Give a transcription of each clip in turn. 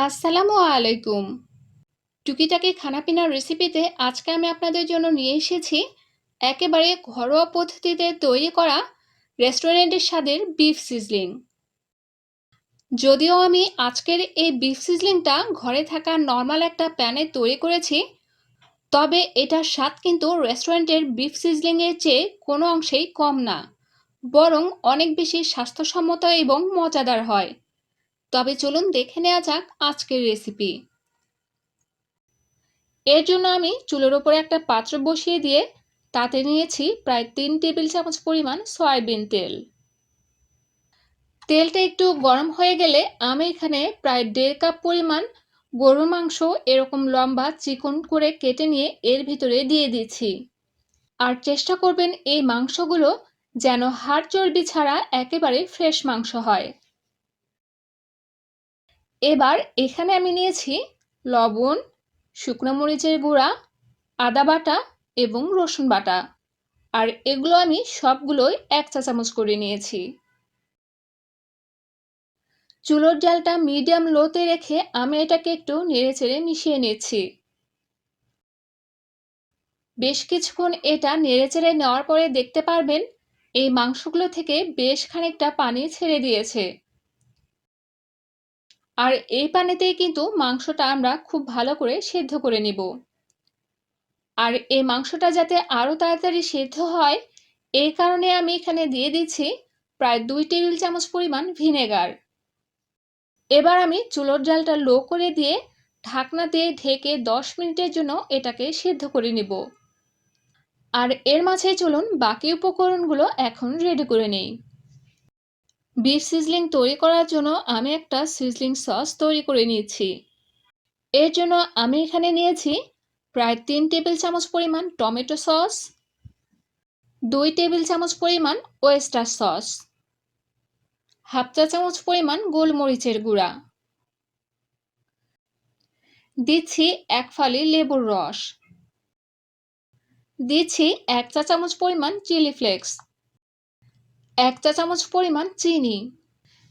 আসসালামু আলাইকুম। টুকিটাকি খানাপিনার রেসিপিতে আজকে আমি আপনাদের জন্য নিয়ে এসেছি একেবারে ঘরোয়া পদ্ধতিতে তৈরি করা রেস্টুরেন্টের স্বাদের বিফ সিজলিং। যদিও আমি আজকের এই বিফ সিজলিংটা ঘরে থাকা নর্মাল একটা প্যানে তৈরি করেছি, তবে এটার স্বাদ কিন্তু রেস্টুরেন্টের বিফ সিজলিংয়ের চেয়ে কোনো অংশেই কম না, বরং অনেক বেশি স্বাস্থ্যসম্মত এবং মজাদার হয়। তবে চলুন দেখে নেওয়া যাক আজকের রেসিপি। এর জন্য আমি চুলার উপরে একটা পাত্র বসিয়ে দিয়ে তাতে নিয়েছি প্রায় 3 টেবিল চামচ পরিমাণ সয়াবিন তেল। তেলটা একটু গরম হয়ে গেলে আমি এখানে প্রায় 1.5 কাপ পরিমাণ গরুর মাংস এরকম লম্বা চিকন করে কেটে নিয়ে এর ভিতরে দিয়ে দিচ্ছি। আর চেষ্টা করবেন এই মাংসগুলো যেন হাড় চর্বি ছাড়া একেবারে ফ্রেশ মাংস হয়। এবার এখানে আমি নিয়েছি লবণ, শুকনো মরিচের গুঁড়া, আদা বাটা এবং রসুন বাটা। আর এগুলো আমি সবগুলোই 1 চা চামচ করে নিয়েছি। চুলোর জালটা মিডিয়াম লোতে রেখে আমি এটাকে একটু নেড়েচেড়ে মিশিয়ে নিচ্ছি। বেশ কিছুক্ষণ এটা নেড়েচেড়ে নেওয়ার পরে দেখতে পারবেন এই মাংসগুলো থেকে বেশ খানিকটা পানি ছেড়ে দিয়েছে। আর এই পানিতেই কিন্তু মাংসটা আমরা খুব ভালো করে সেদ্ধ করে নিব। আর এই মাংসটা যাতে আরো তাড়াতাড়ি সেদ্ধ হয়, এই কারণে আমি এখানে দিয়ে দিচ্ছি প্রায় 2 টেবিল চামচ পরিমাণ ভিনেগার। এবার আমি চুলোর জালটা লো করে দিয়ে ঢাকনা দিয়ে ঢেকে 10 মিনিটের জন্য এটাকে সিদ্ধ করে নিব। আর এর মাঝে চলুন বাকি উপকরণগুলো এখন রেডি করে নেই। বিফ সিজলিং তৈরি করার জন্য আমি একটা সিজলিং সস তৈরি করে নিয়েছি। এর জন্য আমি এখানে নিয়েছি প্রায় 3 টেবিল চামচ পরিমাণ টমেটো সস, 2 টেবিল চামচ পরিমাণ ওয়েস্টার সস, হাফ চা চামচ পরিমাণ গোলমরিচের গুঁড়া, দিচ্ছি 1 ফালি লেবুর রস, দিচ্ছি 1 চা চামচ পরিমাণ চিলি ফ্লেক্স, 1 চা চামচ পরিমাণ চিনি।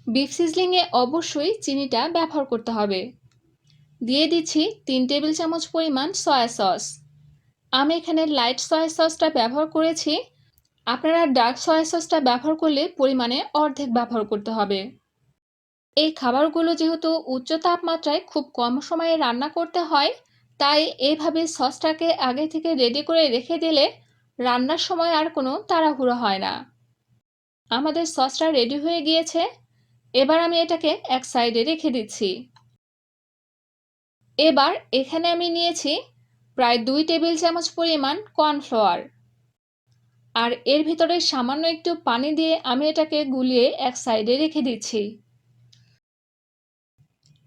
বিফ সিজলিং এ অবশ্যই চিনিটা ব্যবহার করতে হবে। দিয়ে দিচ্ছি 3 টেবিল চামচ পরিমাণ সয়া সস। আমি এখানে লাইট সয়া সসটা ব্যবহার করেছি। আপনারা ডার্ক সয়া সসটা ব্যবহার করলে পরিমাণে অর্ধেক ব্যবহার করতে হবে। এই খাবারগুলো যেহেতু উচ্চ তাপমাত্রায় খুব কম সময়ে রান্না করতে হয়, তাই এইভাবে সসটাকে আগে থেকে রেডি করে রেখে দিলে রান্নার সময় আর কোনো তাড়াহুড়ো হয় না। আমাদের সসটা রেডি হয়ে গিয়েছে। এবার আমি এটাকে এক সাইডে রেখে দিচ্ছি। এবার এখানে আমি নিয়েছি প্রায় 2 টেবিল চামচ পরিমাণ কর্নফ্লাওয়ার। আর এর ভিতরে সামান্য একটু পানি দিয়ে আমি এটাকে গুলিয়ে এক সাইডে রেখে দিচ্ছি।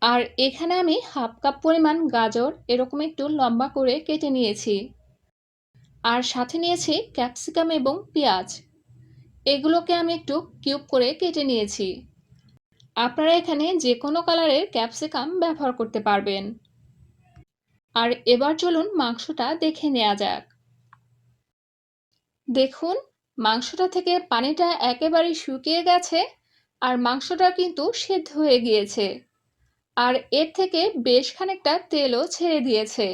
আর এখানে আমি হাফ কাপ পরিমাণ গাজর এরকম একটু লম্বা করে কেটে নিয়েছি। আর সাথে নিয়েছি ক্যাপসিকাম এবং পেঁয়াজ। এগুলোকে আমি একটু কিউব করে কেটে নিয়েছি। আপনারা এখানে যে কোনো কালারের ক্যাপসিকাম ব্যবহার করতে পারবেন। আর এবার চলুন মাংসটা দেখে নেওয়া যাক। দেখুন, মাংসটা থেকে পানিটা একেবারে শুকিয়ে গেছে আর মাংসটা কিন্তু সেদ্ধ হয়ে গিয়েছে। আর এর থেকে বেশ খানিকটা তেলও ছেড়ে দিয়েছে।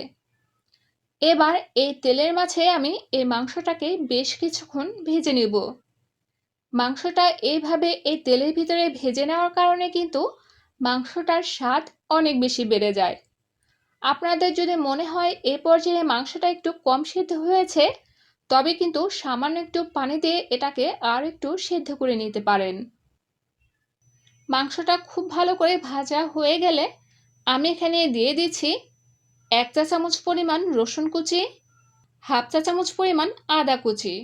এবার এই তেলের মাঝে আমি এই মাংসটাকে বেশ কিছুক্ষণ ভেজে নিব। মাংসটা এইভাবে এই তেলের ভিতরে ভেজে নেওয়ার কারণে কিন্তু মাংসটার স্বাদ অনেক বেশি বেড়ে যায়। আপনাদের যদি মনে হয় এ পর্যায়ে মাংসটা একটু কম সেদ্ধ হয়েছে, তবে কিন্তু সামান্য একটু পানি দিয়ে এটাকে আর একটু সেদ্ধ করে নিতে পারেন। মাংসটা খুব ভালো করে ভাজা হয়ে গেলে আমি এখানে দিয়ে দিচ্ছি 1 চা চামচ পরিমাণ রসুন কুচি, হাফ চা চামচ পরিমাণ আদা কুচি।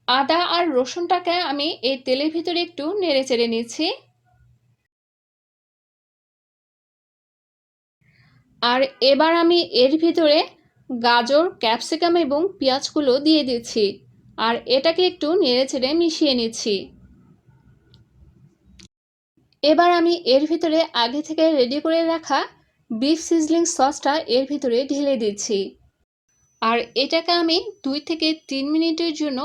আদা আর রসুনটাকে আমি এই তেলের ভিতরে একটু নেড়ে চেড়ে নিচ্ছি। আর এবার আমি এর ভিতরে গাজর, ক্যাপসিকাম এবং পেঁয়াজগুলো দিয়ে দিচ্ছি। আর এটাকে একটু নেড়ে চেড়ে মিশিয়ে নিচ্ছি। এবার আমি এর ভিতরে আগে থেকে রেডি করে রাখা বিফ সিজলিং সসটা এর ভিতরে ঢেলে দিচ্ছি। আর এটাকে আমি 2 থেকে 3 মিনিটের জন্য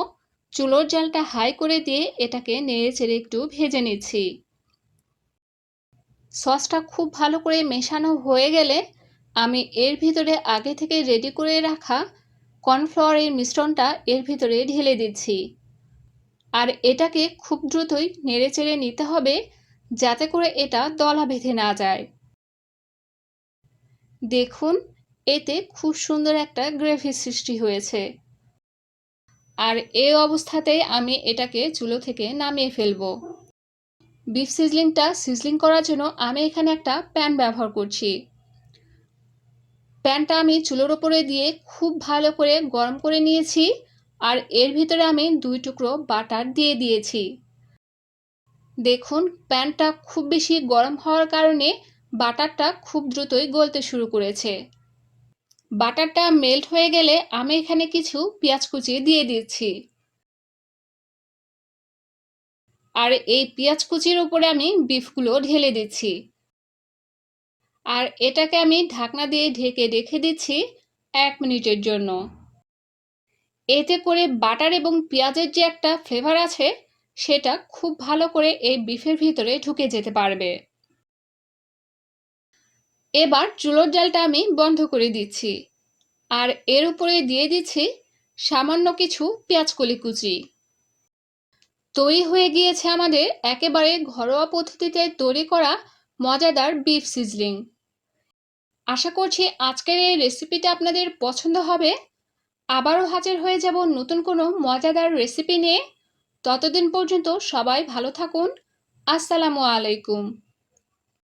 চুলোর জালটা হাই করে দিয়ে এটাকে নেড়ে চেড়ে একটু ভেজে নিচ্ছি। সসটা খুব ভালো করে মেশানো হয়ে গেলে আমি এর ভিতরে আগে থেকে রেডি করে রাখা কর্নফ্লাওয়ারের মিশ্রণটা এর ভিতরে ঢেলে দিচ্ছি। আর এটাকে খুব দ্রুতই নেড়েচেড়ে নিতে হবে যাতে করে এটা দলা বেঁধে না যায়। দেখুন, এতে খুব সুন্দর একটা গ্রেভি সৃষ্টি হয়েছে। আর এই অবস্থাতেই আমি এটাকে চুলো থেকে নামিয়ে ফেলবো। বিফ সিজলিংটা সিজলিং করার জন্য আমি এখানে একটা প্যান ব্যবহার করছি। প্যানটা আমি চুলোর ওপরে দিয়ে খুব ভালো করে গরম করে নিয়েছি আর এর ভিতরে আমি 2 টুকরো বাটার দিয়ে দিয়েছি। দেখুন, প্যানটা খুব বেশি গরম হওয়ার কারণে বাটারটা খুব দ্রুতই গলতে শুরু করেছে। বাটারটা মেল্ট হয়ে গেলে আমি এখানে কিছু পেঁয়াজ কুচি দিয়ে দিচ্ছি। আর এই পেঁয়াজ কুচির উপরে আমি বিফগুলো ঢেলে দিচ্ছি। আর এটাকে আমি ঢাকনা দিয়ে ঢেকে রেখে দিচ্ছি 1 মিনিটের জন্য। এতে করে বাটার এবং পেঁয়াজের যে একটা ফ্লেভার আছে সেটা খুব ভালো করে এই বিফের ভিতরে ঢুকে যেতে পারবে। এবার চুলোর জালটা আমি বন্ধ করে দিচ্ছি আর এর উপরে দিয়ে দিচ্ছি সামান্য কিছু পেঁয়াজকলি কুচি। তৈরি হয়ে গিয়েছে আমাদের একেবারে ঘরোয়া পদ্ধতিতে তৈরি করা মজাদার বিফ সিজলিং। আশা করছি আজকের এই রেসিপিটা আপনাদের পছন্দ হবে। আবারও হাজির হয়ে যাব নতুন কোনো মজাদার রেসিপি নিয়ে। ততদিন পর্যন্ত সবাই ভালো থাকুন। আসসালামু আলাইকুম।